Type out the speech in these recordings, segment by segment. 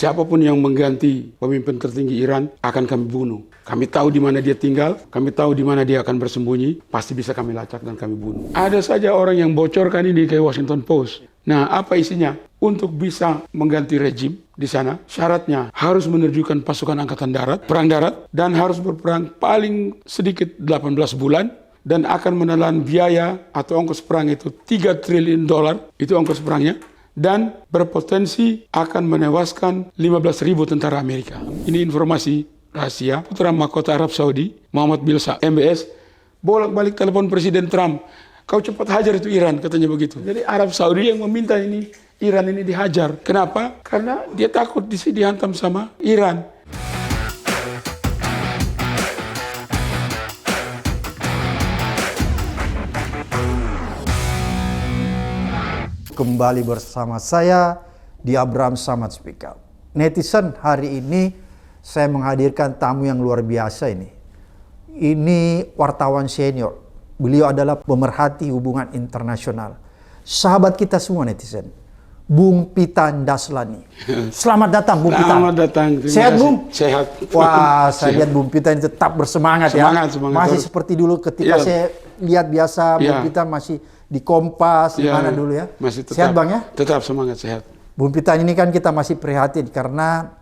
Siapapun yang mengganti pemimpin tertinggi Iran akan kami bunuh. Kami tahu di mana dia tinggal, kami tahu di mana dia akan bersembunyi, pasti bisa kami lacak dan kami bunuh. Ada saja orang yang bocorkan ini ke Washington Post. Nah, apa isinya? Untuk bisa mengganti rejim di sana, syaratnya harus menerjunkan pasukan angkatan darat, perang darat, dan harus berperang paling sedikit 18 bulan, dan akan menelan biaya atau ongkos perang itu $3 triliun, itu ongkos perangnya. Dan berpotensi akan menewaskan 15.000 tentara Amerika. Ini informasi rahasia. Putra mahkota Arab Saudi, Muhammad bin Salman, MBS, bolak-balik telepon Presiden Trump. Kau cepat hajar itu Iran, katanya begitu. Jadi Arab Saudi yang meminta ini Iran ini dihajar. Kenapa? Karena dia takut dihantam sama Iran. Kembali bersama saya di Abraham Samad Speak Up. Netizen, hari ini saya menghadirkan tamu yang luar biasa ini. Ini wartawan senior. Beliau adalah pemerhati hubungan internasional. Sahabat kita semua netizen. Bung Pitan Daslani. Selamat datang Bung Pitan. Selamat datang. Sehat Bung? Sehat. Wah, saya lihat Bung Pitan tetap bersemangat ya. Semangat. Masih seperti dulu ketika saya lihat biasa Bung Pitan masih di Kompas, di mana dulu ya. Masih tetap, sehat Bang ya? Tetap semangat, sehat. Bung Pitan, ini kan kita masih prihatin karena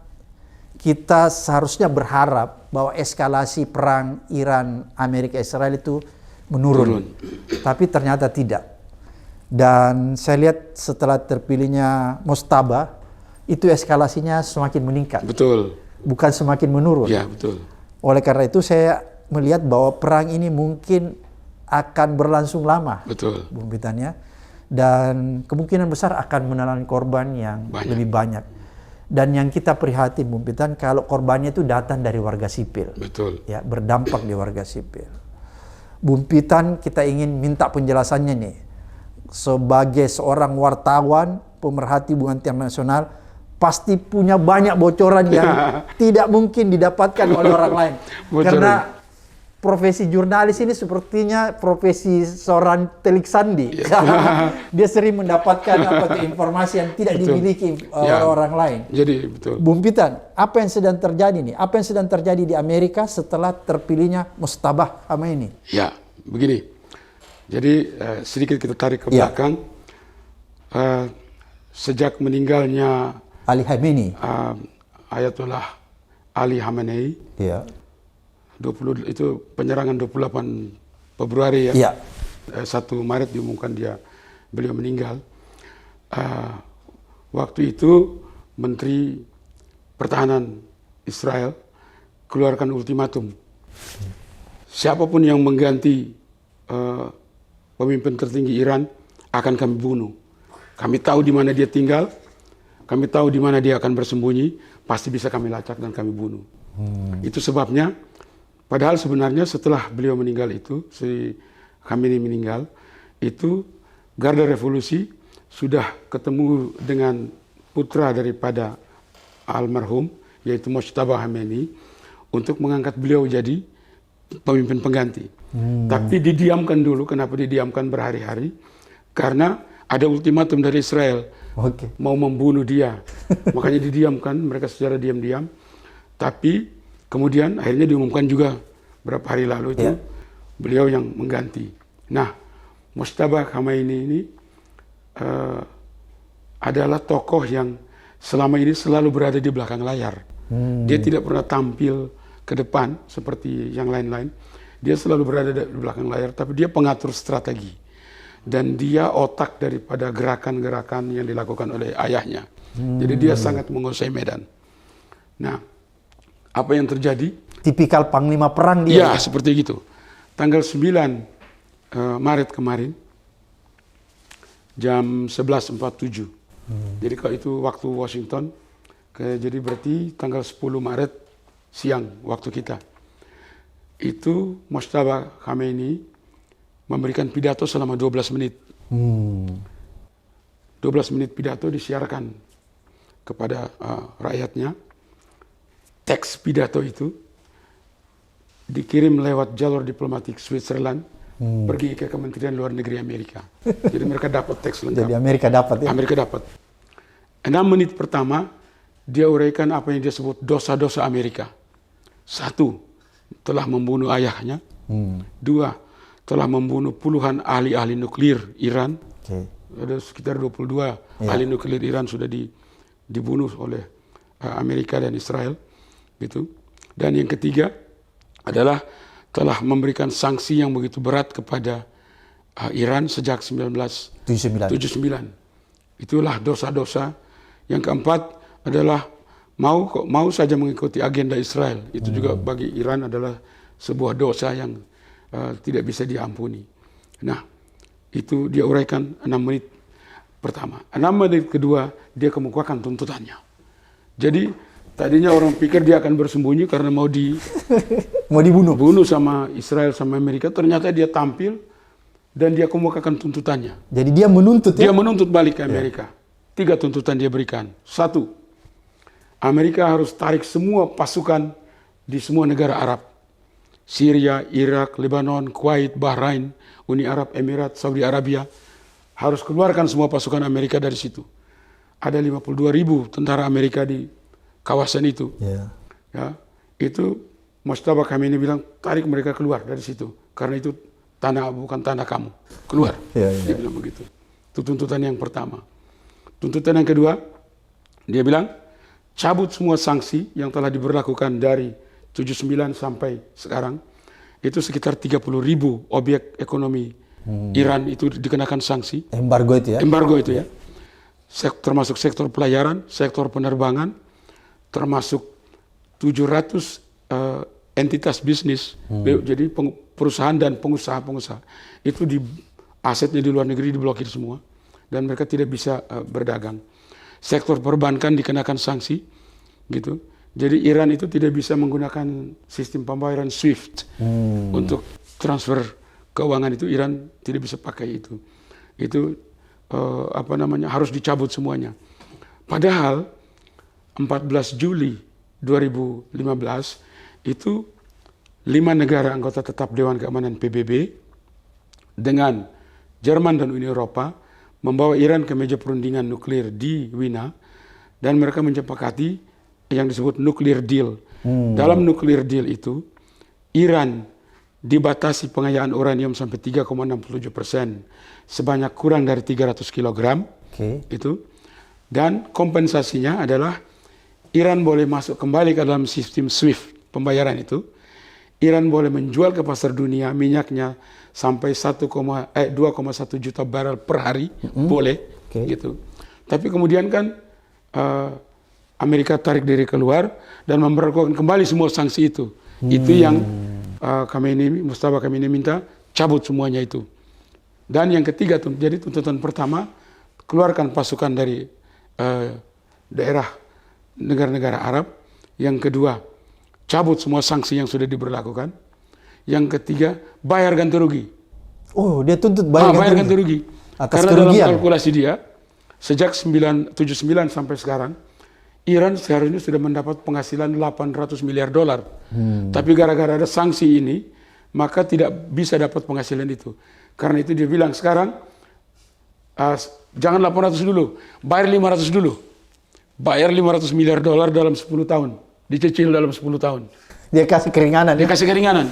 kita seharusnya berharap bahwa eskalasi perang Iran, Amerika, Israel itu menurun. Tapi ternyata tidak. Dan saya lihat setelah terpilihnya Mojtaba, itu eskalasinya semakin meningkat. Betul. Bukan semakin menurun. Ya, betul. Oleh karena itu saya melihat bahwa perang ini mungkin akan berlangsung lama. Betul. Bung Pitan ya. Dan kemungkinan besar akan menelan korban yang lebih banyak. Dan yang kita prihatin Bung Pitan, kalau korbannya itu datang dari warga sipil. Betul. Ya, berdampak di warga sipil. Bung Pitan, kita ingin minta penjelasannya nih. Sebagai seorang wartawan, pemerhati hubungan internasional, pasti punya banyak bocoran yang tidak mungkin didapatkan oleh orang lain. Karena profesi jurnalis ini sepertinya profesi seorang telik sandi. Dia sering mendapatkan informasi yang tidak dimiliki orang lain. Jadi betul. Bung Pitan, apa yang sedang terjadi nih? Apa yang sedang terjadi di Amerika setelah terpilihnya Mojtaba Khamenei? Ya, begini. Jadi sedikit kita tarik ke belakang. Sejak meninggalnya Ali Khamenei, Ayatollah Ali Khamenei, ya. Itu penyerangan 28 Februari ya. Ya. 1 Maret diumumkan beliau meninggal. Waktu itu Menteri Pertahanan Israel keluarkan ultimatum. Siapapun yang mengganti pemimpin tertinggi Iran akan kami bunuh. Kami tahu di mana dia tinggal, kami tahu di mana dia akan bersembunyi, pasti bisa kami lacak dan kami bunuh. Itu sebabnya. Padahal sebenarnya setelah beliau meninggal itu, si Khamenei meninggal, itu Garda Revolusi sudah ketemu dengan putra daripada almarhum, yaitu Mojtaba Khamenei, untuk mengangkat beliau jadi pemimpin pengganti. Tapi didiamkan dulu. Kenapa didiamkan berhari-hari? Karena ada ultimatum dari Israel, mau membunuh dia. Makanya didiamkan mereka secara diam-diam. Tapi kemudian akhirnya diumumkan juga berapa hari lalu itu beliau yang mengganti. Nah, Mojtaba Khamenei ini adalah tokoh yang selama ini selalu berada di belakang layar. Dia tidak pernah tampil ke depan seperti yang lain-lain. Dia selalu berada di belakang layar, tapi dia pengatur strategi. Dan dia otak daripada gerakan-gerakan yang dilakukan oleh ayahnya. Jadi dia sangat menguasai medan. Nah, apa yang terjadi? Tipikal panglima perang dia. Ya, seperti gitu. Tanggal 9 Maret kemarin, jam 11.47. Jadi kalau itu waktu Washington, jadi berarti tanggal 10 Maret siang waktu kita. Itu Mojtaba Khamenei memberikan pidato selama 12 menit. 12 menit pidato disiarkan kepada rakyatnya. Teks pidato itu dikirim lewat jalur diplomatik Switzerland, pergi ke Kementerian Luar Negeri Amerika. Jadi mereka dapat teks lengkap. Jadi Amerika dapat ya? Amerika dapat. 6 menit pertama dia uraikan apa yang dia sebut dosa-dosa Amerika. 1, telah membunuh ayahnya. 2, telah membunuh puluhan ahli-ahli nuklir Iran. Okay. Ada sekitar 22 ahli nuklir Iran sudah dibunuh oleh Amerika dan Israel, gitu. Dan yang ketiga adalah telah memberikan sanksi yang begitu berat kepada Iran sejak 1979. Itulah dosa-dosa. Yang keempat adalah mau saja mengikuti agenda Israel. Itu juga bagi Iran adalah sebuah dosa yang tidak bisa diampuni. Nah, itu dia uraikan 6 menit pertama. 6 menit kedua, dia kemukakan tuntutannya. Jadi, tadinya orang pikir dia akan bersembunyi karena mau dibunuh sama Israel sama Amerika. Ternyata dia tampil dan dia kemukakan tuntutannya. Jadi dia menuntut Dia menuntut balik ke Amerika. 3 tuntutan dia berikan. 1, Amerika harus tarik semua pasukan di semua negara Arab. Syria, Irak, Lebanon, Kuwait, Bahrain, Uni Arab Emirat, Saudi Arabia. Harus keluarkan semua pasukan Amerika dari situ. Ada 52.000 tentara Amerika di kawasan itu. Ya, itu Mojtaba Khamenei bilang, tarik mereka keluar dari situ. Karena itu bukan tanah kamu. Keluar. Dia bilang begitu. Itu tuntutan yang pertama. Tuntutan yang kedua, dia bilang, cabut semua sanksi yang telah diberlakukan dari 79 sampai sekarang. Itu sekitar 30.000 objek ekonomi Iran itu dikenakan sanksi. Embargo itu ya? Embargo itu ya. Termasuk sektor pelayaran, sektor penerbangan, termasuk 700 entitas bisnis. Jadi perusahaan dan pengusaha-pengusaha. Itu asetnya di luar negeri diblokir semua. Dan mereka tidak bisa berdagang. Sektor perbankan dikenakan sanksi, gitu. Jadi Iran itu tidak bisa menggunakan sistem pembayaran SWIFT untuk transfer keuangan itu. Iran tidak bisa pakai itu. Itu harus dicabut semuanya. Padahal 14 Juli 2015 itu 5 negara anggota tetap Dewan Keamanan PBB dengan Jerman dan Uni Eropa membawa Iran ke meja perundingan nuklir di Wina, dan mereka menyepakati yang disebut nuklir deal. Dalam nuklir deal itu, Iran dibatasi pengayaan uranium sampai 3,67%, sebanyak kurang dari 300 kg. Itu. Dan kompensasinya adalah Iran boleh masuk kembali ke dalam sistem SWIFT pembayaran itu. Iran boleh menjual ke pasar dunia minyaknya sampai 2,1 juta barel per hari, boleh, gitu. Tapi kemudian kan Amerika tarik diri keluar dan memperlakukan kembali semua sanksi itu. Itu yang Mojtaba Khamenei minta, cabut semuanya itu. Dan yang ketiga, jadi tuntutan pertama, keluarkan pasukan dari daerah negara-negara Arab. Yang kedua, cabut semua sanksi yang sudah diberlakukan. Yang ketiga, bayar ganti rugi. Oh, dia tuntut bayar ganti rugi. Atas karena kerugian. dalam kalkulasi dia, sejak 79 sampai sekarang, Iran seharusnya sudah mendapat penghasilan 800 miliar dolar. Tapi gara-gara ada sanksi ini, maka tidak bisa dapat penghasilan itu. Karena itu dia bilang sekarang, jangan 800 dulu, bayar 500 dulu. Bayar 500 miliar dolar dalam 10 tahun. Dicicil dalam 10 tahun. Dia kasih keringanan. Dia kasih keringanan.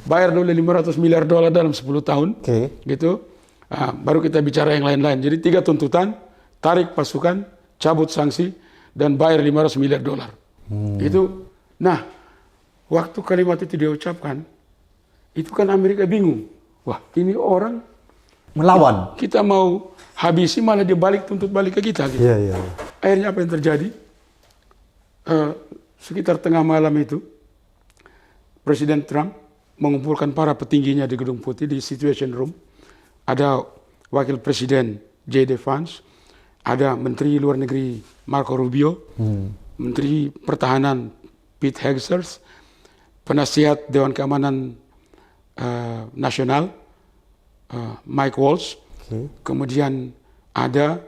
Bayar dulu 500 miliar dolar dalam 10 tahun. Gitu. Baru kita bicara yang lain-lain. Jadi 3 tuntutan, tarik pasukan, cabut sanksi, dan bayar 500 miliar dolar. Itu. Nah, waktu kalimat itu diucapkan, itu kan Amerika bingung. Wah, ini orang melawan. Kita mau habisi, malah dia tuntut balik ke kita. Gitu. Akhirnya apa yang terjadi? Sekitar tengah malam itu, Presiden Trump mengumpulkan para petingginya di Gedung Putih di Situation Room. Ada Wakil Presiden J.D. Vance, ada Menteri Luar Negeri Marco Rubio, Menteri Pertahanan Pete Hegseth, Penasihat Dewan Keamanan Nasional Mike Waltz, kemudian ada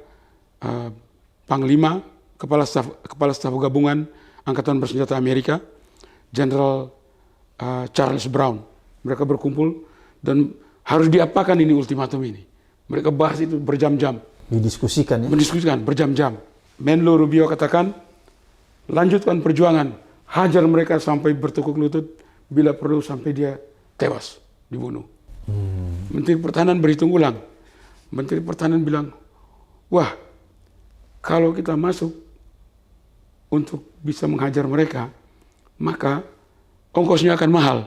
Panglima Kepala Staf Gabungan Angkatan Bersenjata Amerika, Jenderal Charles Brown. Mereka berkumpul dan harus diapakan ini ultimatum ini. Mereka bahas itu berjam-jam. Didiskusikan ya? Mendiskusikan berjam-jam. Menlo Rubio katakan, lanjutkan perjuangan, hajar mereka sampai bertekuk lutut, bila perlu sampai dia tewas, dibunuh. Menteri Pertahanan berhitung ulang. Menteri Pertahanan bilang, wah, kalau kita masuk untuk bisa menghajar mereka, maka ongkosnya akan mahal.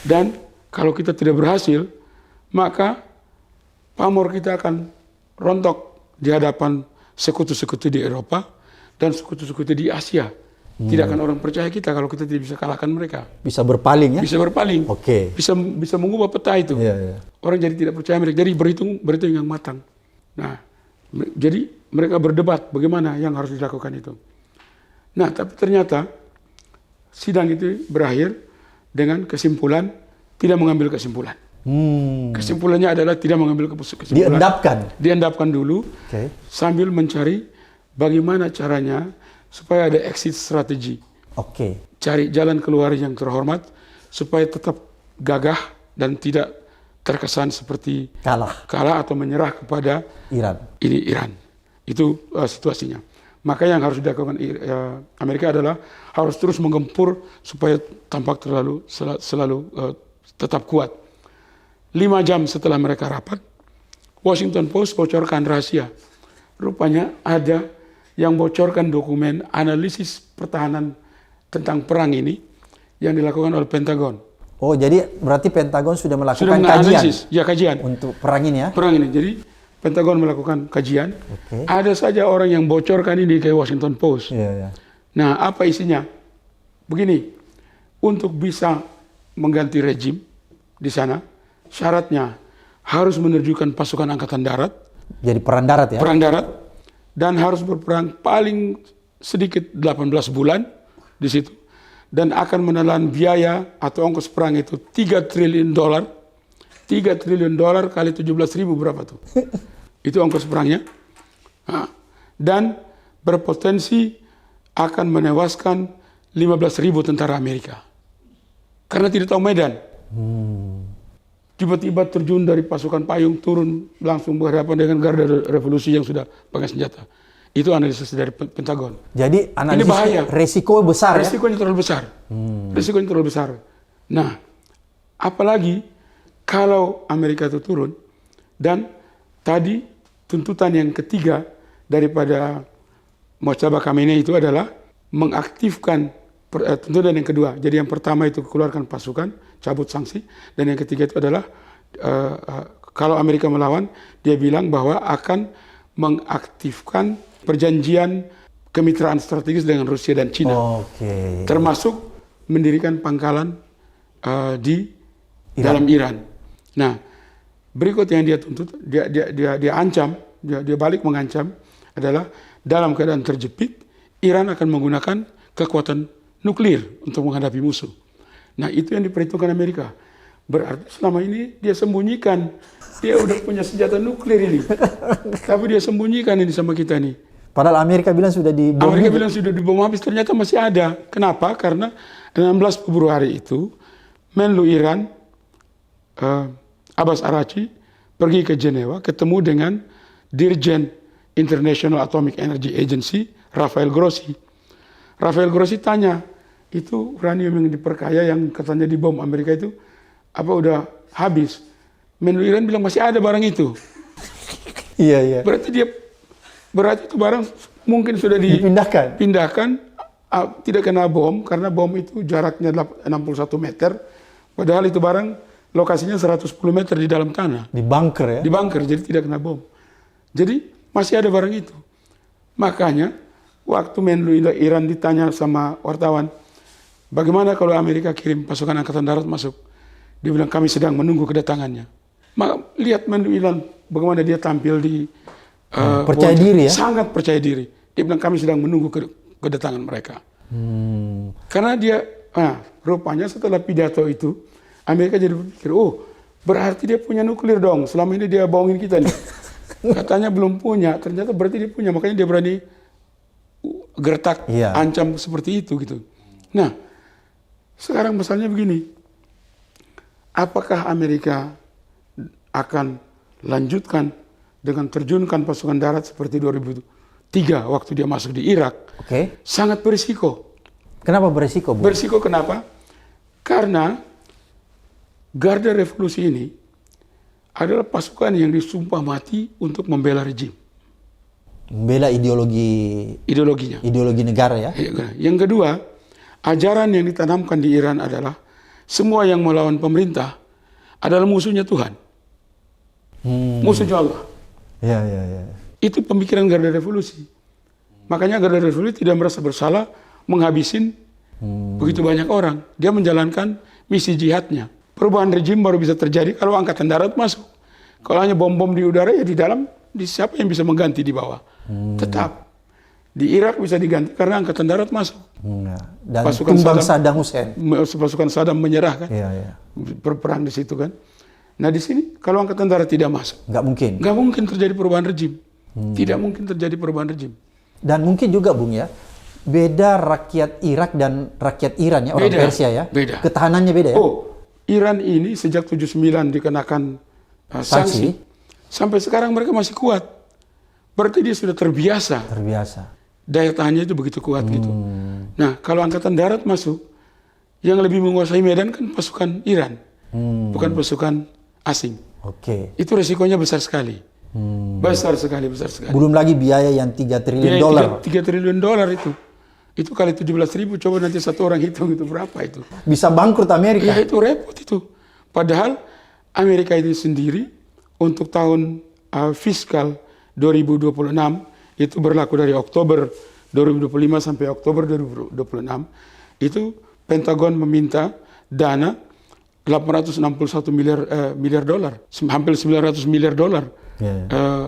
Dan kalau kita tidak berhasil, maka pamor kita akan rontok di hadapan sekutu-sekutu di Eropa dan sekutu-sekutu di Asia. Tidak akan orang percaya kita kalau kita tidak bisa kalahkan mereka. Bisa berpaling ya? Bisa berpaling. Oke. Bisa mengubah peta itu. Iya. Orang jadi tidak percaya mereka. Jadi berhitung yang matang. Nah, jadi mereka berdebat bagaimana yang harus dilakukan itu. Nah, tapi ternyata sidang itu berakhir dengan kesimpulan tidak mengambil kesimpulan. Kesimpulannya adalah tidak mengambil kesimpulan. Diendapkan dulu, sambil mencari bagaimana caranya supaya ada exit strategi. Cari jalan keluar yang terhormat supaya tetap gagah dan tidak terkesan seperti kalah atau menyerah kepada Iran. Itu situasinya. Maka yang harus dilakukan Amerika adalah harus terus menggempur supaya tampak selalu tetap kuat. 5 jam setelah mereka rapat, Washington Post bocorkan rahasia. Rupanya ada yang bocorkan dokumen analisis pertahanan tentang perang ini yang dilakukan oleh Pentagon. Oh, jadi berarti Pentagon sudah melakukan kajian untuk perang ini ya? Perang ini. Jadi Pentagon melakukan kajian. Ada saja orang yang bocorkan ini ke Washington Post. Nah, apa isinya? Begini, untuk bisa mengganti rejim di sana, syaratnya harus menerjunkan pasukan angkatan darat. Jadi perang darat ya? Perang darat. Dan harus berperang paling sedikit 18 bulan di situ. Dan akan menelan biaya atau ongkos perang itu $3 triliun. $3 triliun kali 17.000 berapa tuh? Itu ongkos perangnya. Nah, dan berpotensi akan menewaskan 15.000 tentara Amerika. Karena tidak tahu medan. Tiba-tiba terjun dari pasukan payung, turun langsung berhadapan dengan garda revolusi yang sudah pakai senjata. Itu analisis dari Pentagon. Jadi analisis ini bahaya. Resiko besar. Resikonya terlalu besar. Resikonya terlalu besar. Nah, apalagi kalau Amerika itu turun dan tadi tuntutan yang ketiga daripada Mojtaba Khamenei itu adalah mengaktifkan tuntutan yang kedua. Jadi yang pertama itu keluarkan pasukan, cabut sanksi, dan yang ketiga itu adalah kalau Amerika melawan, dia bilang bahwa akan mengaktifkan perjanjian kemitraan strategis dengan Rusia dan Cina, termasuk mendirikan pangkalan di dalam Iran. Nah, berikut yang dia tuntut, dia ancam, dia balik mengancam adalah dalam keadaan terjepit, Iran akan menggunakan kekuatan nuklir untuk menghadapi musuh. Nah, itu yang diperhitungkan Amerika. Berarti selama ini dia sembunyikan. Dia udah punya senjata nuklir ini. Tapi dia sembunyikan ini sama kita nih. Padahal Amerika bilang sudah dibom. Amerika bilang sudah dibom habis, ternyata masih ada. Kenapa? Karena 16 Februari itu Menlu Iran Abbas Araghchi pergi ke Jenewa, ketemu dengan Dirjen International Atomic Energy Agency Rafael Grossi. Rafael Grossi tanya, itu uranium yang diperkaya yang katanya dibom Amerika itu apa udah habis? Menlu Iran bilang masih ada barang itu. Iya. Berarti itu barang mungkin sudah dipindahkan, tidak kena bom karena bom itu jaraknya 61 meter. Padahal itu barang lokasinya 110 meter di dalam tanah. Di bunker ya? Di bunker, jadi tidak kena bom. Jadi masih ada barang itu. Makanya waktu Menlu Iran ditanya sama wartawan, bagaimana kalau Amerika kirim pasukan angkatan darat masuk? Dia bilang kami sedang menunggu kedatangannya. Lihat Menlu Iran bagaimana dia tampil di percaya diri ya? Sangat percaya diri. Dia bilang kami sedang menunggu kedatangan mereka. Karena dia, rupanya setelah pidato itu, Amerika jadi berpikir, oh berarti dia punya nuklir dong. Selama ini dia bohongin kita nih. Katanya belum punya, ternyata berarti dia punya. Makanya dia berani gertak, ancam seperti itu gitu. Nah, sekarang masalahnya begini. Apakah Amerika akan lanjutkan dengan terjunkan pasukan darat seperti 2003 3 waktu dia masuk di Irak, Oke. sangat berisiko. Kenapa beresiko, Bu? Berisiko kenapa? Karena Garda Revolusi ini adalah pasukan yang disumpah mati untuk membela rejim. Membela ideologinya negara ya. Yang kedua, ajaran yang ditanamkan di Iran adalah semua yang melawan pemerintah adalah musuhnya Tuhan. Musuhnya Allah. Ya. Itu pemikiran Garda Revolusi. Makanya Garda Revolusi tidak merasa bersalah menghabisin begitu banyak orang. Dia menjalankan misi jihadnya. Perubahan rejim baru bisa terjadi kalau angkatan darat masuk. Kalau hanya bom-bom di udara, ya di dalam, siapa yang bisa mengganti di bawah? Tetap. Di Irak bisa diganti karena angkatan darat masuk. Dan tumbang Saddam Hussein. Pasukan Saddam menyerah kan? Iya. Berperang di situ kan? Nah di sini kalau angkatan darat tidak masuk, nggak mungkin terjadi perubahan rejim. Tidak mungkin terjadi perubahan rejim. Dan mungkin juga, Bung ya, beda rakyat Irak dan rakyat Iran ya, orang Persia ya. Beda. Ketahanannya beda ya. Oh, Iran ini sejak 79 dikenakan sanksi, sampai sekarang mereka masih kuat. Berarti dia sudah terbiasa. Daya tahannya itu begitu kuat gitu. Nah, kalau angkatan darat masuk, yang lebih menguasai medan kan pasukan Iran, bukan pasukan asing. Oke. Itu resikonya besar sekali. Besar sekali. Belum lagi biaya yang 3 triliun dolar. 3 triliun dolar itu. Itu kali 17.000, coba nanti satu orang hitung itu berapa itu. Bisa bangkrut Amerika. Ya itu repot itu. Padahal Amerika itu sendiri untuk tahun fiskal 2026 itu berlaku dari Oktober 2025 sampai Oktober 2026. Itu Pentagon meminta dana 861 miliar dolar, hampir 900 miliar dolar.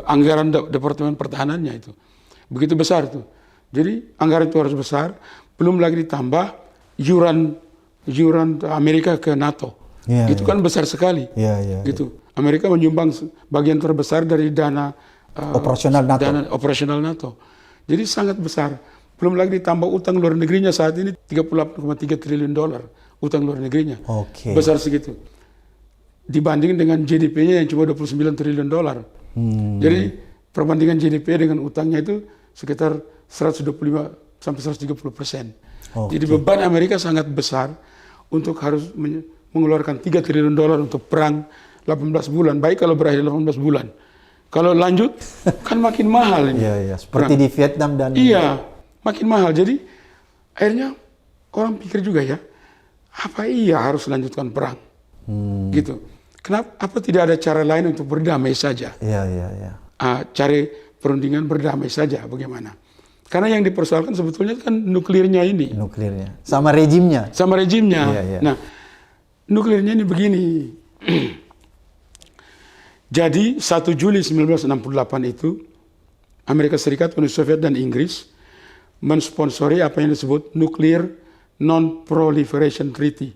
Anggaran Departemen Pertahanannya itu. Begitu besar tuh. Jadi anggaran itu harus besar, belum lagi ditambah yuran Amerika ke NATO. Itu kan besar sekali. Gitu. Amerika menyumbang bagian terbesar dari dana operasional NATO. Jadi sangat besar. Belum lagi ditambah utang luar negerinya saat ini 38,3 triliun dolar utang luar negerinya. Besar segitu. Dibanding dengan GDP-nya yang cuma 29 triliun dolar. Jadi perbandingan GDP dengan utangnya itu sekitar 125 sampai 130%. Jadi beban Amerika sangat besar untuk harus mengeluarkan 3 triliun dolar untuk perang 18 bulan. Baik kalau berakhir 18 bulan. Kalau lanjut kan makin mahal ini. Seperti perang di Vietnam dan makin mahal. Jadi akhirnya orang pikir juga ya, apa iya harus lanjutkan perang? Gitu. Kenapa? Apa tidak ada cara lain untuk berdamai saja? Cari perundingan berdamai saja, bagaimana? Karena yang dipersoalkan sebetulnya kan nuklirnya ini. Sama rejimnya. Nah, nuklirnya ini begini. Jadi 1 Juli 1968 itu Amerika Serikat, Uni Soviet dan Inggris mensponsori apa yang disebut Nuclear Non-Proliferation Treaty,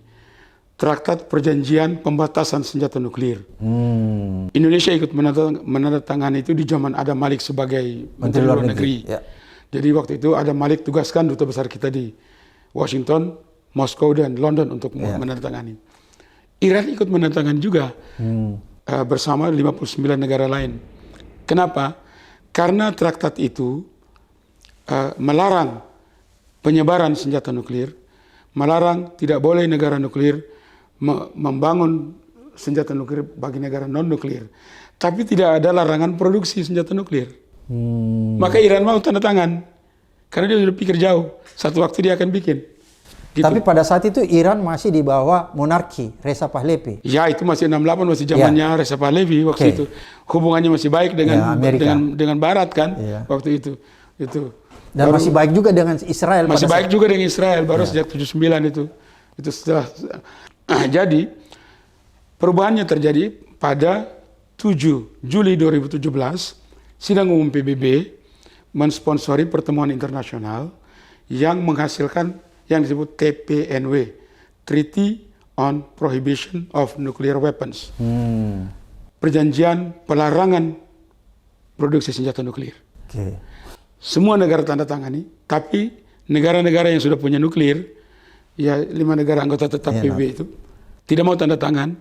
Traktat Perjanjian Pembatasan Senjata Nuklir. Indonesia ikut menandatangani itu di zaman Adam Malik sebagai Menteri Luar Negeri. Jadi waktu itu Adam Malik tugaskan duta besar kita di Washington, Moskow dan London untuk menandatangani. Iran ikut menandatangani juga bersama 59 negara lain. Kenapa? Karena traktat itu melarang penyebaran senjata nuklir, melarang tidak boleh negara nuklir membangun senjata nuklir bagi negara non-nuklir. Tapi tidak ada larangan produksi senjata nuklir. Maka Iran mau tanda tangan. Karena dia sudah pikir jauh. Satu waktu dia akan bikin. Gitu. Tapi pada saat itu Iran masih di bawah monarki Reza Pahlavi. Ya itu masih 68, masih zamannya Reza Pahlavi waktu itu. Hubungannya masih baik dengan Barat kan waktu itu. Dan baru, masih baik juga dengan Israel. Masih baik juga dengan Israel baru sejak 79 itu. Itu setelah. Jadi perubahannya terjadi pada 7 Juli 2017. Sidang Umum PBB mensponsori pertemuan internasional yang menghasilkan yang disebut TPNW, Treaty on Prohibition of Nuclear Weapons. Perjanjian pelarangan produksi senjata nuklir. Semua negara tanda tangani, tapi negara-negara yang sudah punya nuklir, ya 5 negara anggota tetap PBB itu, tidak mau tanda tangan.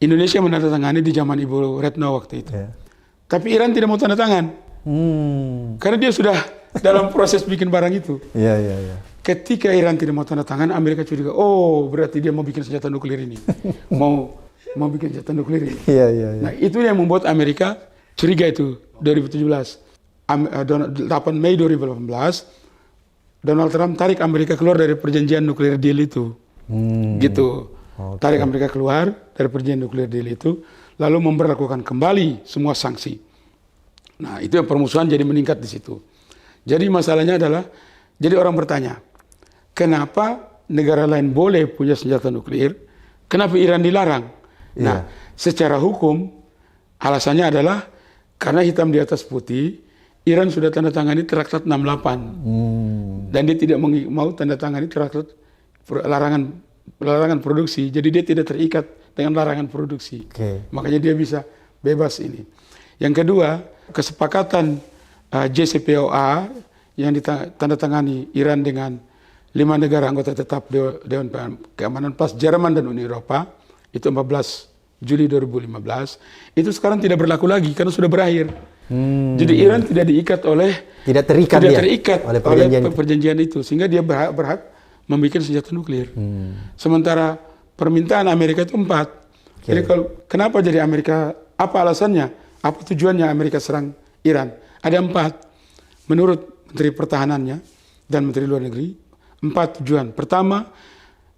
Indonesia menandatangani di zaman Ibu Retno waktu itu. Tapi Iran tidak mau tanda tangan. Karena dia sudah dalam proses bikin barang itu. Iya, iya, iya. Ketika Iran tidak mau tanda tangan, Amerika curiga, oh berarti dia mau bikin senjata nuklir ini. mau bikin senjata nuklir ini. Iya, iya, iya. Nah itu yang membuat Amerika curiga itu 2017. 8 Mei 2018, Donald Trump tarik Amerika keluar dari perjanjian nuklir deal itu. Gitu. Okay. Tarik Amerika keluar dari perjanjian nuklir deal itu, lalu memberlakukan kembali semua sanksi. Nah itu yang permusuhan jadi meningkat di situ. Jadi masalahnya adalah, jadi orang bertanya, kenapa negara lain boleh punya senjata nuklir, kenapa Iran dilarang? Nah, secara hukum alasannya adalah karena hitam di atas putih, Iran sudah tanda tangani Traktat 68 dan dia tidak mau tanda tangani Traktat larangan produksi, jadi dia tidak terikat dengan larangan produksi. Makanya dia bisa bebas ini. Yang kedua, kesepakatan JCPOA yang ditandatangani Iran dengan 5 negara anggota tetap Dewan Keamanan plus Jerman dan Uni Eropa, itu 14 Juli 2015, itu sekarang tidak berlaku lagi karena sudah berakhir. Jadi Iran tidak diikat oleh terikat oleh perjanjian itu, sehingga dia berhak membuat senjata nuklir. Sementara permintaan Amerika itu 4. Jadi kenapa jadi Amerika? Apa alasannya? Apa tujuannya Amerika serang Iran? Ada 4. Menurut Menteri Pertahanannya dan Menteri Luar Negeri, 4 tujuan. Pertama,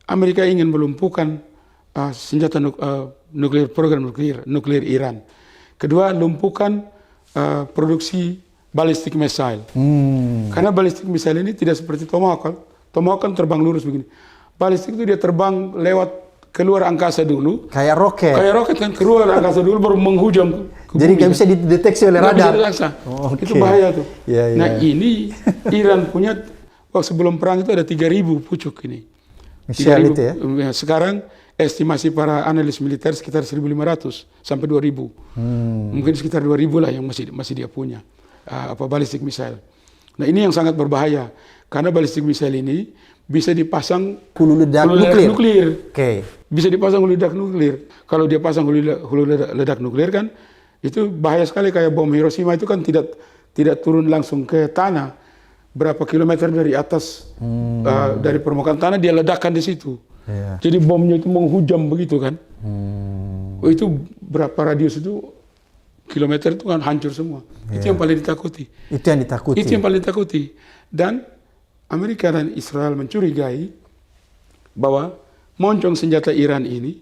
Amerika ingin melumpuhkan senjata nuklir, program nuklir Iran. Kedua, lumpuhkan produksi ballistic missile. Karena ballistic missile ini tidak seperti Tomahawk. Tomahawk kan terbang lurus begini. Ballistic itu dia terbang lewat keluar angkasa dulu. Kayak roket. Kayak roket kan keluar angkasa dulu baru menghujam ke Jadi bumi, nggak bisa dideteksi oleh radar. Itu bahaya tuh. Ya, nah ini Iran punya, sebelum perang itu ada 3.000 pucuk ini. Missile itu ya? Sekarang estimasi para analis militer sekitar 1.500 sampai 2.000. Mungkin sekitar 2.000 lah yang masih dia punya ballistic missile. Nah ini yang sangat berbahaya karena ballistic missile ini bisa dipasang hulu ledak nuklir. Bisa dipasang hulu ledak nuklir. Kalau dia pasang hulu ledak nuklir kan itu bahaya sekali, kayak bom Hiroshima itu kan tidak turun langsung ke tanah. Berapa kilometer dari atas dari permukaan tanah dia ledakan di situ. Jadi bomnya itu menghujam begitu kan. Itu berapa radius itu kilometer itu kan hancur semua. Itu yang paling ditakuti. Itu yang paling ditakuti. Dan Amerika dan Israel mencurigai bahwa moncong senjata Iran ini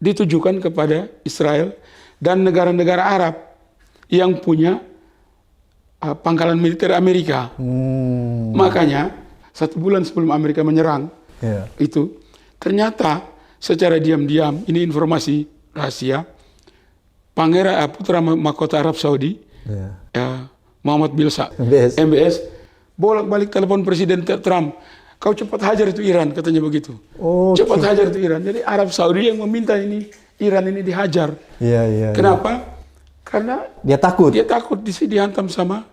ditujukan kepada Israel dan negara-negara Arab yang punya pangkalan militer Amerika. Makanya 1 bulan sebelum Amerika menyerang itu, ternyata secara diam-diam, ini informasi rahasia, Pangeran Putra Mahkota Arab Saudi, Muhammad bin MBS, bolak-balik telepon Presiden Trump, kau cepat hajar itu Iran, katanya begitu. Cepat hajar itu Iran. Jadi Arab Saudi yang meminta ini Iran ini dihajar. Kenapa? Karena dia takut dihantam sama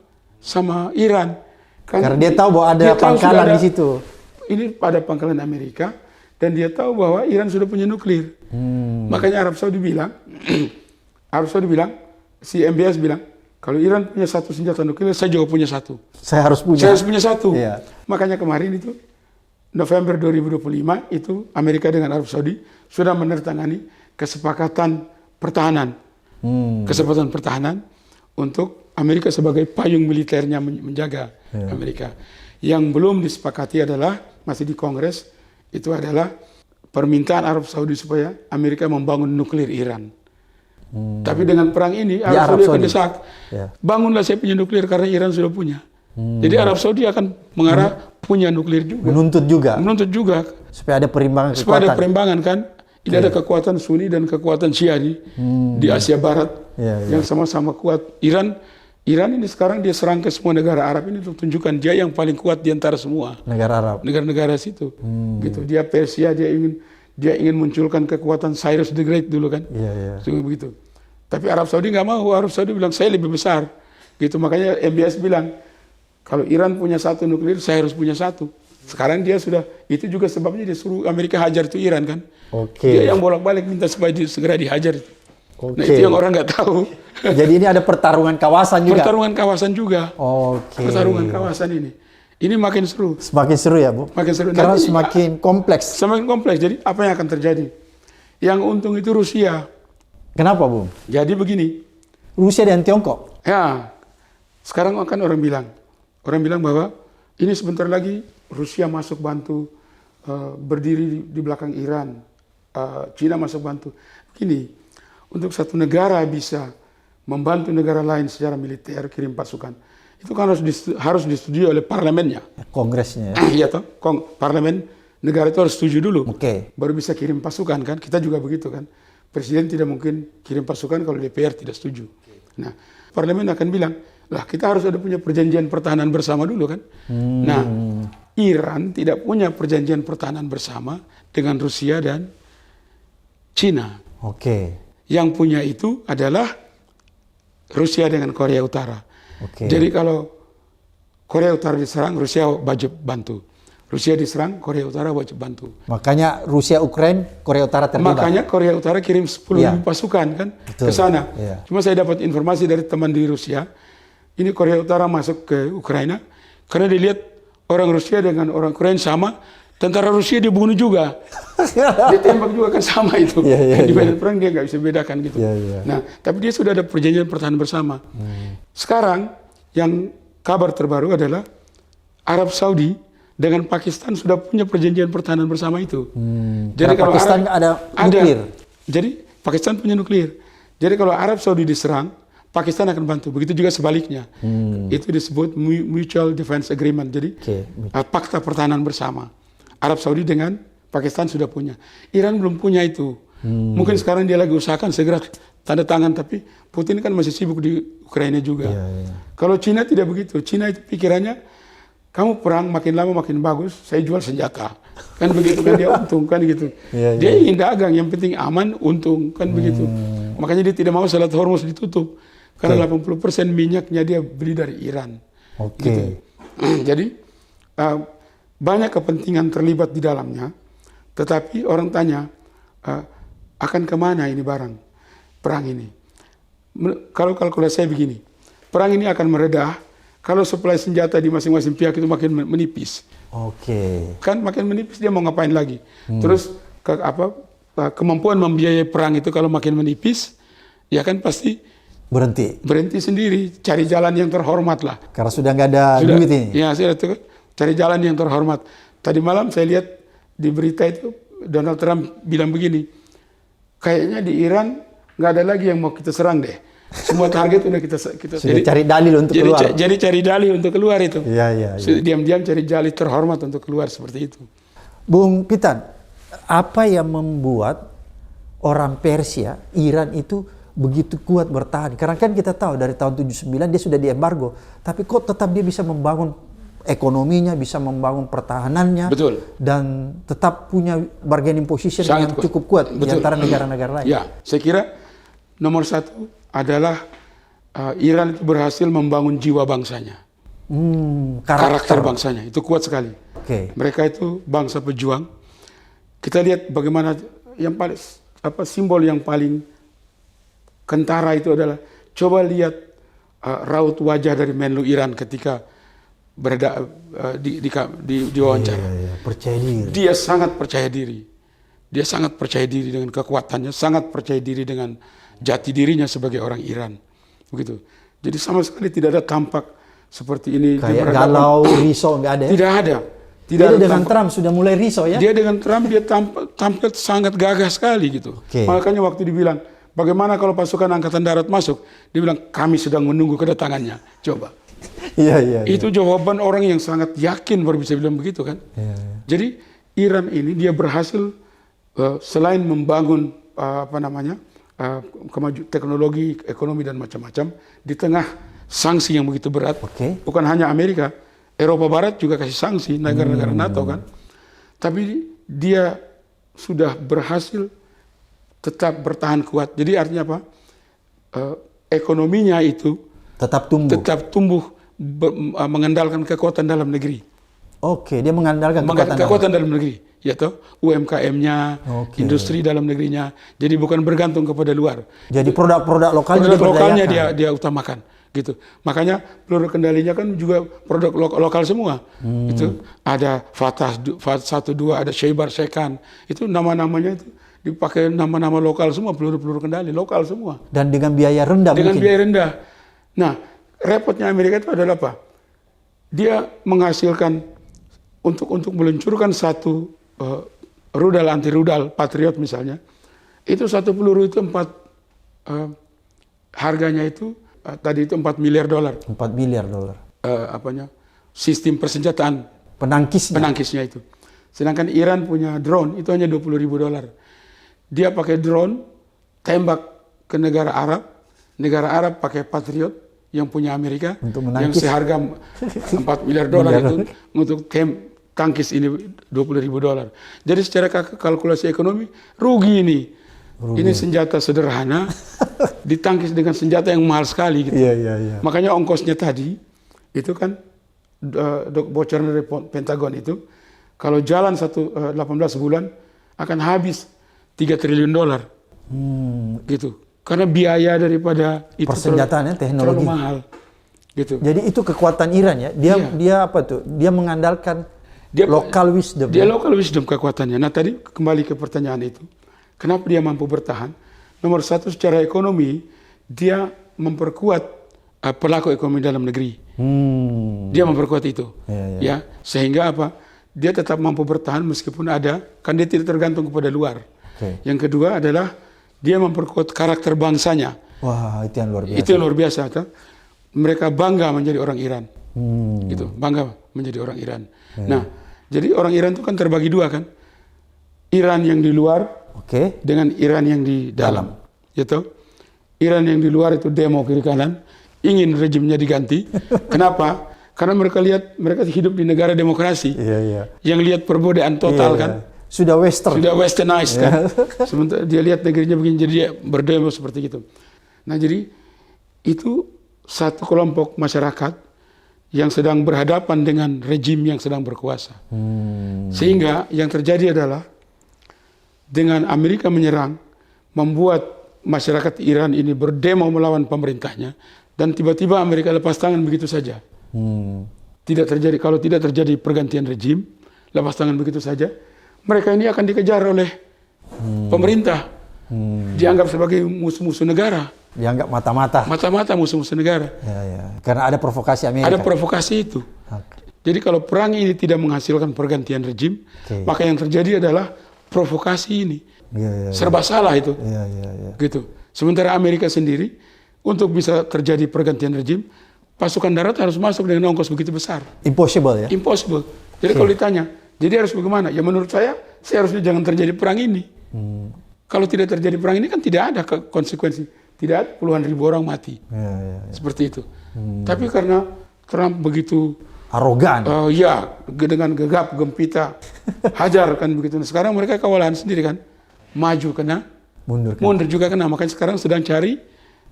Iran. Karena dia tahu bahwa ada pangkalan di situ. Ini pada pangkalan Amerika, dan dia tahu bahwa Iran sudah punya nuklir. Makanya Arab Saudi bilang, si MBS bilang, kalau Iran punya 1 senjata nuklir, saya juga punya 1. Saya harus punya 1. Makanya kemarin itu, November 2025, itu Amerika dengan Arab Saudi sudah menandatangani kesepakatan pertahanan. Kesempatan pertahanan untuk Amerika sebagai payung militernya menjaga Amerika. Yang belum disepakati adalah, masih di Kongres, itu adalah permintaan Arab Saudi supaya Amerika membangun nuklir Iran. Tapi dengan perang ini Arab Saudi akan desak, bangunlah saya punya nuklir karena Iran sudah punya. Jadi Arab Saudi akan mengarah punya nuklir juga. Menuntut juga. Supaya ada perimbangan kan. Ini ada kekuatan Sunni dan kekuatan Syiah di Asia Barat yang sama-sama kuat. Iran ini sekarang dia serang ke semua negara Arab ini untuk tunjukkan dia yang paling kuat di antara semua negara-negara situ. Gitu. Dia Persia, dia ingin munculkan kekuatan Cyrus the Great dulu kan. Begitu. Tapi Arab Saudi nggak mau. Arab Saudi bilang saya lebih besar. Gitu. Makanya MBS bilang kalau Iran punya 1 nuklir, saya harus punya 1. Sekarang dia sudah, itu juga sebabnya dia suruh Amerika hajar itu Iran kan. Dia yang bolak-balik minta supaya segera dihajar. Oke. Nah itu yang orang nggak tahu. Jadi ini ada pertarungan kawasan juga. Pertarungan kawasan juga. Oke. Pertarungan kawasan ini. Ini makin seru. Semakin seru ya, Bu? Makin seru. Karena Nanti, semakin kompleks. semakin kompleks. Jadi apa yang akan terjadi? Yang untung itu Rusia. Kenapa, Bu? Jadi begini. Rusia dan Tiongkok. Ya, sekarang akan orang bilang bahwa ini sebentar lagi Rusia masuk bantu berdiri di belakang Iran, Cina masuk bantu. Begini, untuk satu negara bisa membantu negara lain secara militer kirim pasukan, itu kan harus disetujui oleh parlemennya. Kongresnya ya. Iya toh, parlemen negara itu harus setuju dulu, Oke. baru bisa kirim pasukan kan. Kita juga begitu kan. Presiden tidak mungkin kirim pasukan kalau DPR tidak setuju. Nah, parlemen akan bilang, lah kita harus ada punya perjanjian pertahanan bersama dulu kan. Nah, Iran tidak punya perjanjian pertahanan bersama dengan Rusia dan Cina. Oke. Yang punya itu adalah Rusia dengan Korea Utara. Oke. Jadi kalau Korea Utara diserang, Rusia wajib bantu. Rusia diserang, Korea Utara wajib bantu. Makanya Rusia, Ukraina, Korea Utara terlibat. Makanya Korea Utara kirim 10.000 pasukan kan ke sana. Iya. Cuma saya dapat informasi dari teman di Rusia, ini Korea Utara masuk ke Ukraina karena dilihat orang Rusia dengan orang Ukraina sama, tentara Rusia dibunuh juga. Dia tembak juga kan sama itu. Di medan perang dia nggak bisa bedakan gitu. Nah, tapi dia sudah ada perjanjian pertahanan bersama. Sekarang yang kabar terbaru adalah Arab Saudi dengan Pakistan sudah punya perjanjian pertahanan bersama itu. Jadi kalau Pakistan ada nuklir. Jadi Pakistan punya nuklir. Jadi kalau Arab Saudi diserang, Pakistan akan bantu. Begitu juga sebaliknya. Itu disebut Mutual Defense Agreement. Jadi fakta pertahanan bersama. Arab Saudi dengan Pakistan sudah punya. Iran belum punya itu. Mungkin sekarang dia lagi usahakan segera tanda tangan, tapi Putin kan masih sibuk di Ukraina juga. Kalau Cina tidak begitu. Cina itu pikirannya, kamu perang makin lama makin bagus, saya jual senjata. Kan begitu kan dia untung kan gitu. Dia ingin dagang, yang penting aman, untung kan begitu. Makanya dia tidak mau Selat Hormuz ditutup. Karena 80% minyaknya dia beli dari Iran. Gitu. Jadi banyak kepentingan terlibat di dalamnya. Tetapi orang tanya, akan kemana ini barang perang ini? Kalau kalkulasi saya begini, perang ini akan meredah kalau suplai senjata di masing-masing pihak itu makin menipis. Kan makin menipis, dia mau ngapain lagi? Terus kemampuan membiayai perang itu kalau makin menipis, ya kan pasti berhenti sendiri, cari jalan yang terhormat lah. Karena sudah nggak ada duit ini. Ya, cari jalan yang terhormat. Tadi malam saya lihat di berita itu Donald Trump bilang begini, kayaknya di Iran nggak ada lagi yang mau kita serang deh. Semua target udah kita sudah cari dalil untuk keluar. Jadi cari dalil untuk keluar itu. Iya. Diam-diam cari dalil terhormat untuk keluar seperti itu. Bung Pitan, apa yang membuat orang Persia, Iran itu begitu kuat bertahan? Karena kan kita tahu dari tahun 79 dia sudah diembargo, tapi kok tetap dia bisa membangun ekonominya, bisa membangun pertahanannya, dan tetap punya bargaining position yang cukup kuat di antara negara-negara lain. Ya, saya kira nomor satu adalah Iran itu berhasil membangun jiwa bangsanya. Karakter bangsanya itu kuat sekali. Mereka itu bangsa pejuang. Kita lihat bagaimana yang paling simbol yang paling kentara itu adalah, coba lihat raut wajah dari Menlu Iran ketika berada di wawancara. Percaya diri. Dia sangat percaya diri. Dia sangat percaya diri dengan kekuatannya, sangat percaya diri dengan jati dirinya sebagai orang Iran, begitu. Jadi sama sekali tidak ada tampak seperti ini. Kayak galau, risau nggak ada. Tidak ada. Dia dengan Trump sudah mulai risau ya. Dia dengan Trump dia tampil sangat gagah sekali gitu. Makanya waktu dibilang, bagaimana kalau pasukan angkatan darat masuk, dia bilang kami sedang menunggu kedatangannya. Coba. Iya. Itu jawaban orang yang sangat yakin baru bisa bilang begitu kan. Jadi Iran ini dia berhasil selain membangun teknologi, ekonomi dan macam-macam di tengah sanksi yang begitu berat. Bukan hanya Amerika, Eropa Barat juga kasih sanksi, negara-negara NATO kan. Tapi dia sudah berhasil tetap bertahan kuat. Jadi artinya apa? Ekonominya itu tetap tumbuh mengandalkan kekuatan dalam negeri. Dia mengandalkan kekuatan dalam negeri. ya toh, UMKM-nya, Oke. industri dalam negerinya. Jadi bukan bergantung kepada luar. Jadi produk-produk lokalnya Produk lokalnya diberdayakan. dia utamakan, gitu. Makanya peluru kendalinya kan juga produk lokal semua. Itu ada Fatah 1-2, ada Shaybar Sekan. Itu nama-namanya itu dipakai nama-nama lokal semua, peluru kendali lokal semua. Dan dengan biaya rendah Dengan mungkin. biaya rendah. Nah, repotnya Amerika itu adalah apa? Dia menghasilkan untuk meluncurkan satu rudal anti rudal Patriot misalnya, itu satu peluru itu harganya itu tadi itu $4 miliar. $4 miliar. Sistem persenjataan Penangkisnya. itu. Sedangkan Iran punya drone itu hanya $20.000. Dia pakai drone tembak ke negara Arab pakai Patriot yang punya Amerika, Untuk yang menangkis. seharga $4 miliar itu untuk tangkis ini $20.000. Jadi secara kalkulasi ekonomi rugi ini. Ini senjata sederhana ditangkis dengan senjata yang mahal sekali gitu. Iya. Makanya ongkosnya tadi itu kan bocoran dari Pentagon itu kalau jalan 18 bulan akan habis $3 triliun gitu. Karena biaya daripada itu Persenjataannya, teknologi. terlalu mahal gitu. Jadi itu kekuatan Iran ya. Dia apa tuh? Dia mengandalkan local wisdom. Dia local wisdom kekuatannya. Nah tadi kembali ke pertanyaan itu. Kenapa dia mampu bertahan? Nomor satu, secara ekonomi dia memperkuat pelaku ekonomi dalam negeri. Dia memperkuat itu. Ya, sehingga apa? Dia tetap mampu bertahan meskipun kan dia tidak tergantung kepada luar. Yang kedua adalah dia memperkuat karakter bangsanya. Wah, itu yang luar biasa. Itu yang luar biasa. Mereka bangga menjadi orang Iran. Gitu, bangga menjadi orang Iran. Nah, jadi orang Iran itu kan terbagi dua kan. Iran yang di luar dengan Iran yang di dalam. Gitu. Iran yang di luar itu demo kiri kanan, ingin rejimnya diganti. Kenapa? Karena mereka hidup di negara demokrasi. Yang lihat perbedaan total kan. Sudah westernized kan. Sementara dia lihat negerinya begini, jadi dia berdemo seperti itu. Nah jadi itu satu kelompok masyarakat yang sedang berhadapan dengan rejim yang sedang berkuasa. Sehingga yang terjadi adalah dengan Amerika menyerang, membuat masyarakat Iran ini berdemo melawan pemerintahnya, dan tiba-tiba Amerika lepas tangan begitu saja. Kalau tidak terjadi pergantian rejim, lepas tangan begitu saja, mereka ini akan dikejar oleh pemerintah, dianggap sebagai musuh-musuh negara. Dianggap mata-mata musuh-musuh negara. Karena ada provokasi Amerika. Ada provokasi itu. Jadi kalau perang ini tidak menghasilkan pergantian rejim, maka yang terjadi adalah provokasi ini. Serba salah itu. Gitu. Sementara Amerika sendiri untuk bisa terjadi pergantian rejim, pasukan darat harus masuk dengan ongkos begitu besar. Impossible ya? Impossible. Jadi kalau ditanya, jadi harus bagaimana? Ya menurut saya seharusnya jangan terjadi perang ini. Kalau tidak terjadi perang ini kan tidak ada konsekuensi. Tidak ada puluhan ribu orang mati. Seperti itu. Tapi karena Trump begitu arogan. Dengan gegap gempita hajar kan begitu. Nah, sekarang mereka kewalahan sendiri kan. Maju kena, mundur juga kena. Makanya sekarang sedang cari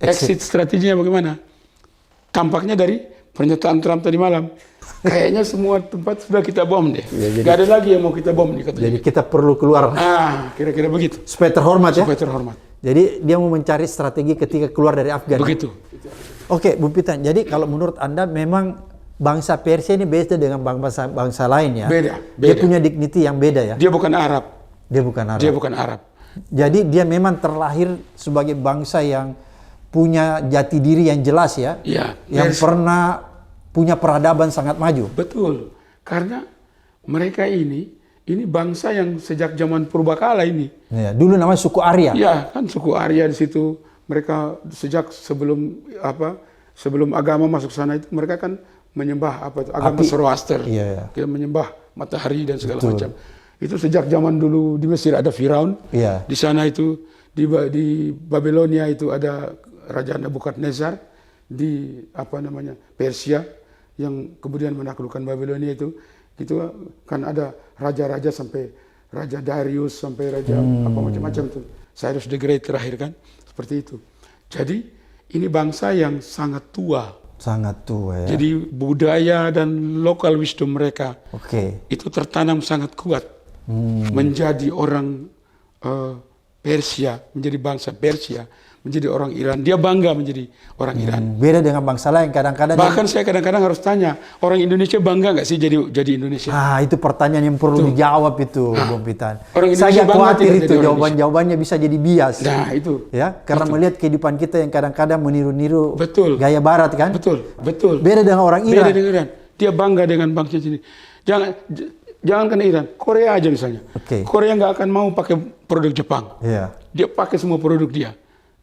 exit strateginya bagaimana. Tampaknya dari pernyataan Trump tadi malam, kayaknya semua tempat sudah kita bom deh. Gak ada lagi yang mau kita bom nih katanya. Jadi kita perlu keluar. Kira-kira begitu. Supaya terhormat ya. Supaya terhormat. Jadi dia mau mencari strategi ketika keluar dari Afgan. Begitu. Oke, Bu Pitan. Jadi kalau menurut Anda memang bangsa Persia ini beda dengan bangsa lain ya? Beda. Dia punya dignity yang beda ya? Dia bukan Arab. Dia bukan Arab. Jadi dia memang terlahir sebagai bangsa yang punya jati diri yang jelas ya? Iya. Yang pernah punya peradaban sangat maju. Betul. Karena mereka ini bangsa yang sejak zaman purbakala ini. Ya, dulu namanya suku Arya. Iya, kan suku Arya di situ. Mereka sejak sebelum agama masuk sana itu mereka kan menyembah agama Zoroaster. Kita menyembah matahari dan segala macam. Itu sejak zaman dulu di Mesir ada Firaun. Di sana itu di Babilonia itu ada Raja Nebukadnezar, di Persia yang kemudian menaklukkan Babilonia itu kan ada raja-raja sampai Raja Darius sampai raja macam-macam tuh. Cyrus the Great terakhir kan seperti itu. Jadi ini bangsa yang sangat tua. Sangat tua ya. Jadi budaya dan local wisdom mereka itu tertanam sangat kuat. menjadi orang Persia, menjadi bangsa Persia, menjadi orang Iran. Dia bangga menjadi orang Iran. Beda dengan bangsa lain kadang-kadang. Bahkan saya kadang-kadang harus tanya, orang Indonesia bangga nggak sih jadi Indonesia? Itu pertanyaan yang perlu dijawab itu, Bung Pitan. Orang Indonesia Saya bangga khawatir tidak itu jadi orang jawabannya bisa jadi bias. Nah itu. Ya, karena melihat kehidupan kita yang kadang-kadang meniru-niru Betul. gaya Barat kan. Betul. Beda dengan orang Iran. Beda dengan Iran. Dia bangga dengan bangsa sini. Jangankan Iran, Korea aja misalnya. Korea nggak akan mau pakai produk Jepang. Dia pakai semua produk dia.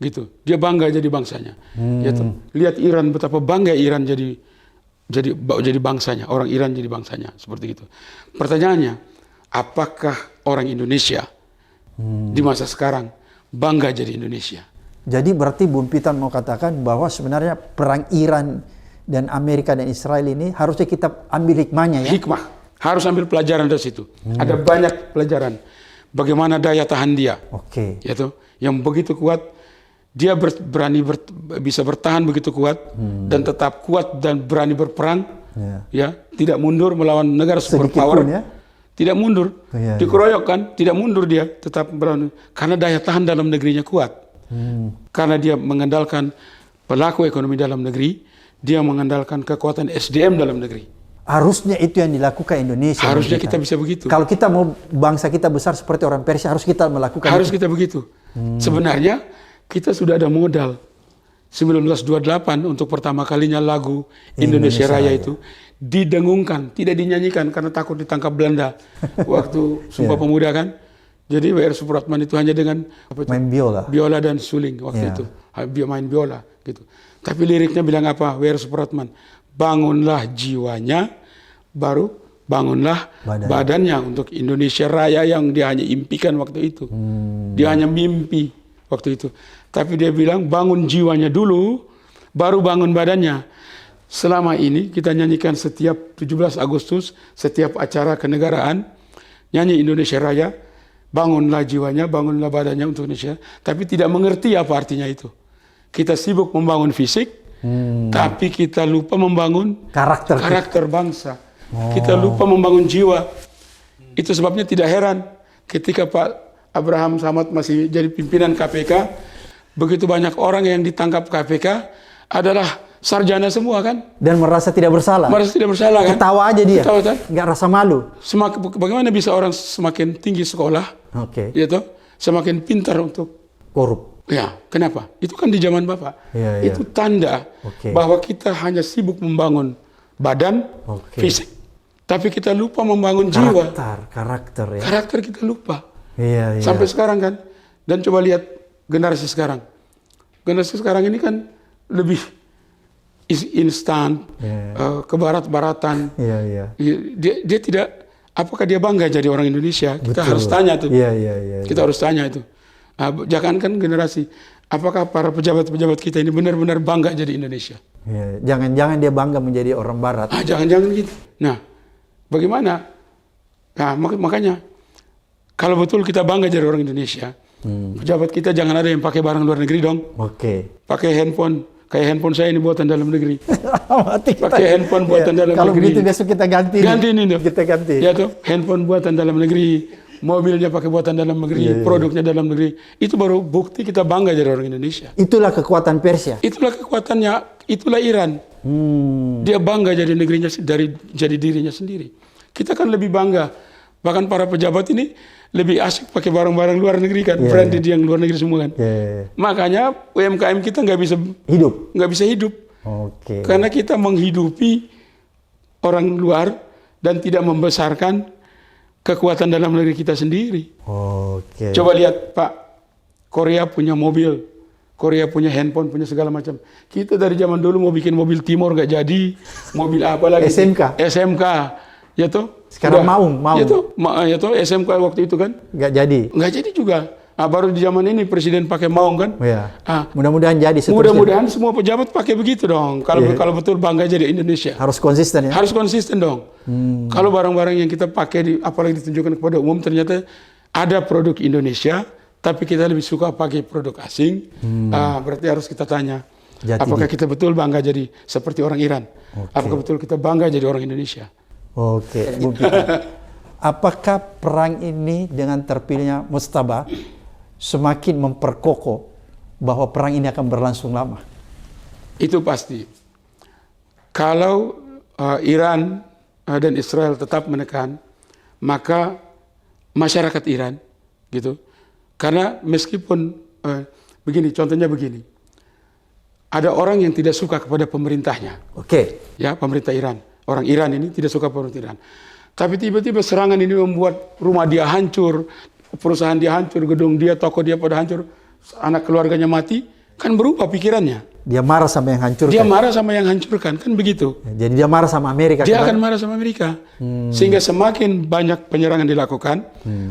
Gitu, dia bangga jadi bangsanya. Gitu. Lihat Iran betapa bangga Iran jadi bangsanya, orang Iran jadi bangsanya, seperti itu. Pertanyaannya, apakah orang Indonesia di masa sekarang bangga jadi Indonesia? Jadi berarti Bung Pitan mau katakan bahwa sebenarnya perang Iran dan Amerika dan Israel ini harusnya kita ambil hikmahnya ya? Hikmah, harus ambil pelajaran dari situ. Ada banyak pelajaran. Bagaimana daya tahan dia, yaitu yang begitu kuat. Dia bisa bertahan begitu kuat dan tetap kuat dan berani berperang, ya, tidak mundur melawan negara superpower, tidak mundur, dikeroyok kan, tidak mundur dia, tetap berani karena daya tahan dalam negerinya kuat, karena dia mengandalkan pelaku ekonomi dalam negeri, dia mengandalkan kekuatan SDM dalam negeri. Harusnya itu yang dilakukan Indonesia. Harusnya kita bisa begitu. Kalau kita mau bangsa kita besar seperti orang Persia, harus kita melakukan. Harus kita begitu. Sebenarnya kita sudah ada modal 1928 untuk pertama kalinya lagu Indonesia Raya itu didengungkan, tidak dinyanyikan karena takut ditangkap Belanda waktu Sumpah Pemuda kan. Jadi W.R. Supratman itu hanya dengan main biola dan suling waktu itu, main biola gitu. Tapi liriknya bilang apa? W.R. Supratman, bangunlah jiwanya, baru bangunlah badannya untuk Indonesia Raya yang dia hanya impikan waktu itu. Dia hanya mimpi waktu itu. Tapi dia bilang bangun jiwanya dulu, baru bangun badannya. Selama ini kita nyanyikan setiap 17 Agustus, setiap acara kenegaraan, nyanyi Indonesia Raya, bangunlah jiwanya, bangunlah badannya untuk Indonesia. Tapi tidak mengerti apa artinya itu. Kita sibuk membangun fisik, tapi kita lupa membangun karakter bangsa. Kita lupa membangun jiwa. Itu sebabnya tidak heran ketika Pak Abraham Samad masih jadi pimpinan KPK, begitu banyak orang yang ditangkap KPK adalah sarjana semua kan? Dan merasa tidak bersalah. Merasa tidak bersalah kan? Ketawa aja dia. Ketawa kan? Nggak rasa malu. Bagaimana bisa orang semakin tinggi sekolah, gitu, semakin pintar untuk korup? Ya, kenapa? Itu kan di zaman Bapak. Itu tanda bahwa kita hanya sibuk membangun badan, fisik, tapi kita lupa membangun jiwa. Karakter ya. Karakter kita lupa. Iya. Sampai sekarang kan. Dan coba lihat generasi sekarang. Generasi sekarang ini kan lebih instan, ke barat-baratan. Dia tidak, apakah dia bangga jadi orang Indonesia? Kita harus tanya tuh. Kita harus tanya itu. Jangankan generasi, apakah para pejabat-pejabat kita ini benar-benar bangga jadi Indonesia? Jangan-jangan dia bangga menjadi orang Barat. Jangan-jangan gitu. Nah, bagaimana? Nah, makanya kalau betul kita bangga jadi orang Indonesia, pejabat kita jangan ada yang pakai barang luar negeri dong. Pakai handphone, kayak handphone saya ini buatan dalam negeri. Pakai handphone buatan dalam negeri. Kalau begitu besok kita ganti. Ganti ini dong. Kita ganti. Ya tuh, handphone buatan dalam negeri, mobilnya pakai buatan dalam negeri, produknya dalam negeri. Itu baru bukti kita bangga jadi orang Indonesia. Itulah kekuatan Persia. Itulah kekuatannya, itulah Iran. Dia bangga jadi negerinya, jadi dirinya sendiri. Kita kan lebih bangga. Bahkan para pejabat ini lebih asik pakai barang-barang luar negeri kan, branded yang luar negeri semua kan. Makanya UMKM kita nggak bisa hidup. Karena kita menghidupi orang luar dan tidak membesarkan kekuatan dalam negeri kita sendiri. Coba lihat Pak, Korea punya mobil, Korea punya handphone, punya segala macam. Kita dari zaman dulu mau bikin mobil Timor nggak jadi, mobil apa lagi? SMK, ya toh. Sekarang mau. Ya toh SMK waktu itu kan? Nggak jadi. Nggak jadi juga. Baru di zaman ini presiden pakai maung kan? Mudah-mudahan jadi. Mudah-mudahan semua pejabat pakai begitu dong. Kalau betul bangga jadi Indonesia. Harus konsisten ya? Harus konsisten dong. Kalau barang-barang yang kita pakai, apalagi ditunjukkan kepada umum, ternyata ada produk Indonesia, tapi kita lebih suka pakai produk asing. Berarti harus kita tanya, apakah kita betul bangga jadi seperti orang Iran? Apakah betul kita bangga jadi orang Indonesia? Bung Pitan. apakah perang ini dengan terpilihnya Mujtaba semakin memperkokoh bahwa perang ini akan berlangsung lama? Itu pasti. Kalau Iran dan Israel tetap menekan, maka masyarakat Iran, gitu. Karena meskipun begini, contohnya begini, ada orang yang tidak suka kepada pemerintahnya. Oke. Ya, pemerintah Iran. Orang Iran ini tidak suka pemerintah Iran. Tapi tiba-tiba serangan ini membuat rumah dia hancur, perusahaan dia hancur, gedung dia, toko dia pada hancur, anak keluarganya mati, kan berubah pikirannya. Dia marah sama yang hancurkan. Dia marah sama yang hancurkan, kan begitu. Jadi dia marah sama Amerika. Dia akan marah sama Amerika. Sehingga semakin banyak penyerangan dilakukan,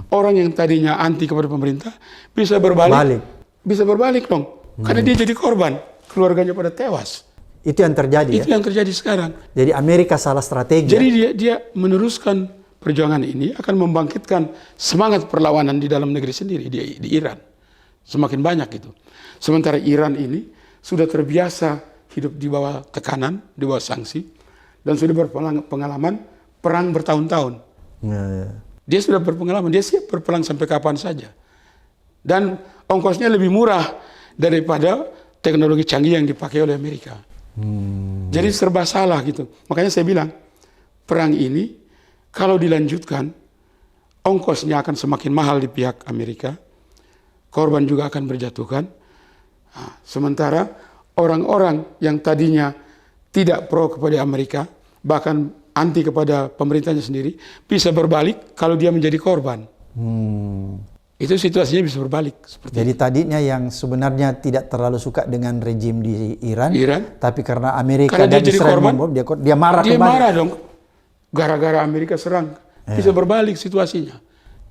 orang yang tadinya anti kepada pemerintah bisa berbalik. Bisa berbalik dong. Karena dia jadi korban, keluarganya pada tewas. Itu yang terjadi. Itu yang terjadi sekarang. Jadi Amerika salah strategi. Jadi dia meneruskan perjuangan ini akan membangkitkan semangat perlawanan di dalam negeri sendiri, di Iran. Semakin banyak itu. Sementara Iran ini sudah terbiasa hidup di bawah tekanan, di bawah sanksi, dan sudah berpengalaman perang bertahun-tahun. Dia sudah berpengalaman, dia siap berperang sampai kapan saja. Dan ongkosnya lebih murah daripada teknologi canggih yang dipakai oleh Amerika. Jadi serba salah gitu. Makanya saya bilang, perang ini kalau dilanjutkan, ongkosnya akan semakin mahal di pihak Amerika, korban juga akan berjatuhkan. Nah, sementara orang-orang yang tadinya tidak pro kepada Amerika, bahkan anti kepada pemerintahnya sendiri, bisa berbalik kalau dia menjadi korban. Itu situasinya bisa berbalik. Jadi tadinya yang sebenarnya tidak terlalu suka dengan rejim di Iran, tapi karena Amerika dan Israel membom, dia marah kembali. Dia marah dong. Gara-gara Amerika serang, bisa berbalik situasinya.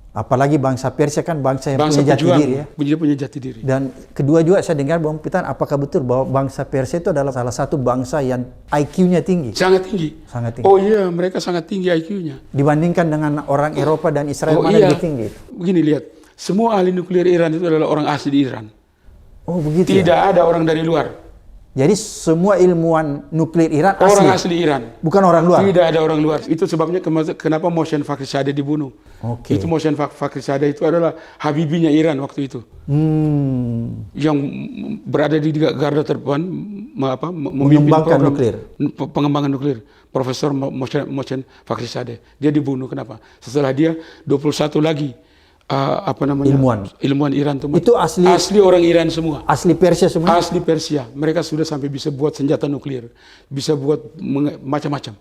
Apalagi bangsa Persia kan bangsa yang punya jati diri ya. Punya jati diri. Dan kedua juga saya dengar Bang Pitan, apakah betul bahwa bangsa Persia itu adalah salah satu bangsa yang IQ-nya tinggi? Sangat tinggi. Sangat tinggi. Oh iya, mereka sangat tinggi IQ-nya. Dibandingkan dengan orang Eropa dan Israel, mana lebih tinggi? Begini lihat, semua ahli nuklir Iran itu adalah orang asli di Iran. Oh begitu. Tidak ada orang dari luar. Jadi semua ilmuwan nuklir Iran orang asli Iran. Bukan orang luar? Tidak ada orang luar. Itu sebabnya kenapa Mohsen Fakhrizadeh dibunuh. Itu Mohsen Fakhrizadeh itu adalah habibinya Iran waktu itu. Yang berada di garda terdepan mengembangkan nuklir. Pengembangan nuklir. Profesor Mohsen Fakhrizadeh. Dia dibunuh, kenapa? Setelah dia 21 lagi ilmuwan Iran itu asli orang Iran semua, asli Persia semua, asli Persia. Mereka sudah sampai bisa buat senjata nuklir, bisa buat macam-macam,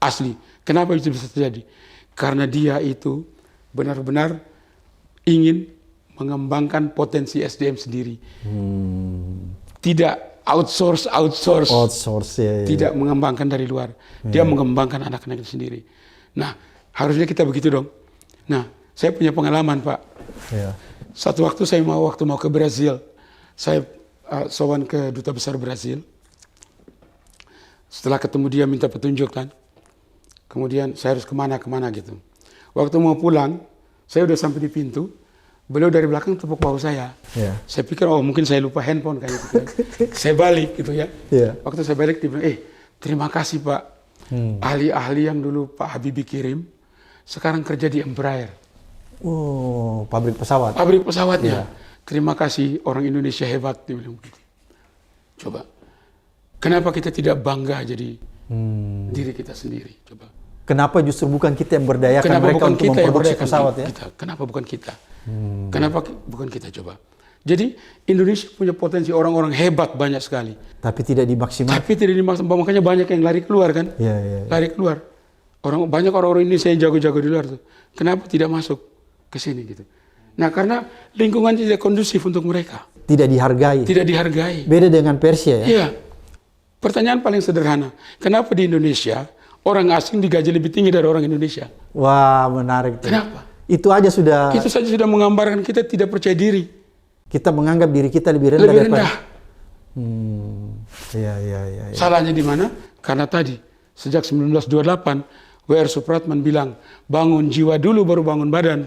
asli. Kenapa itu bisa terjadi? Karena dia itu benar-benar ingin mengembangkan potensi SDM sendiri, tidak outsource, tidak mengembangkan dari luar. Dia mengembangkan anak-anak sendiri. Nah, harusnya kita begitu dong. Nah, saya punya pengalaman, Pak. Satu waktu saya mau ke Brazil, saya sowan ke duta besar Brazil. Setelah ketemu dia minta petunjuk kan, kemudian saya harus kemana gitu. Waktu mau pulang, saya udah sampai di pintu, beliau dari belakang tepuk bahu saya. Saya pikir mungkin saya lupa handphone kayak gitu. Saya balik gitu ya. Waktu saya balik dia bilang, terima kasih Pak, ahli-ahli yang dulu Pak Habibie kirim, sekarang kerja di Embraer. Oh, pabrik pesawat. Pabrik pesawatnya. Terima kasih, orang Indonesia hebat, dia bilang begitu. Coba, kenapa kita tidak bangga jadi diri kita sendiri? Coba. Kenapa justru bukan kita yang berdayakan mereka untuk memproduksi pesawat ya? Kenapa bukan kita? Kenapa bukan kita, coba? Jadi Indonesia punya potensi orang-orang hebat banyak sekali. Tapi tidak dimaksimalkan. Makanya banyak yang lari keluar kan? Lari keluar. Banyak orang-orang Indonesia yang jago-jago di luar tuh. Kenapa tidak masuk ke sini gitu? Nah, karena lingkungan tidak kondusif untuk mereka. Tidak dihargai. Beda dengan Persia ya? Iya. Pertanyaan paling sederhana, kenapa di Indonesia orang asing digaji lebih tinggi dari orang Indonesia? Wah, menarik. Kenapa? Itu saja sudah menggambarkan kita tidak percaya diri. Kita menganggap diri kita lebih rendah. Lebih rendah. Iya. Salahnya di mana? Karena tadi sejak 1928 W.R. Supratman bilang, bangun jiwa dulu baru bangun badan.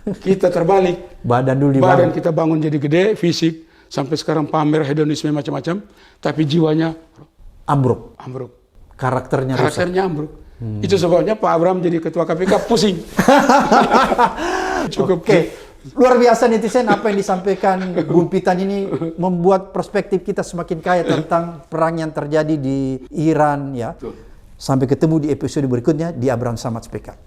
Kita terbalik. Badan dulu dibangun. Badan kita bangun jadi gede, fisik. Sampai sekarang pamer, hedonisme macam-macam. Tapi jiwanya ambruk. Ambruk. Karakternya ambruk. Itu sebabnya Pak Abraham jadi ketua KPK pusing. Cukup. Oke. Luar biasa netizen, apa yang disampaikan Bung Pitan ini membuat perspektif kita semakin kaya tentang perang yang terjadi di Iran ya. Sampai ketemu di episode berikutnya di Abraham Samad Speak Up.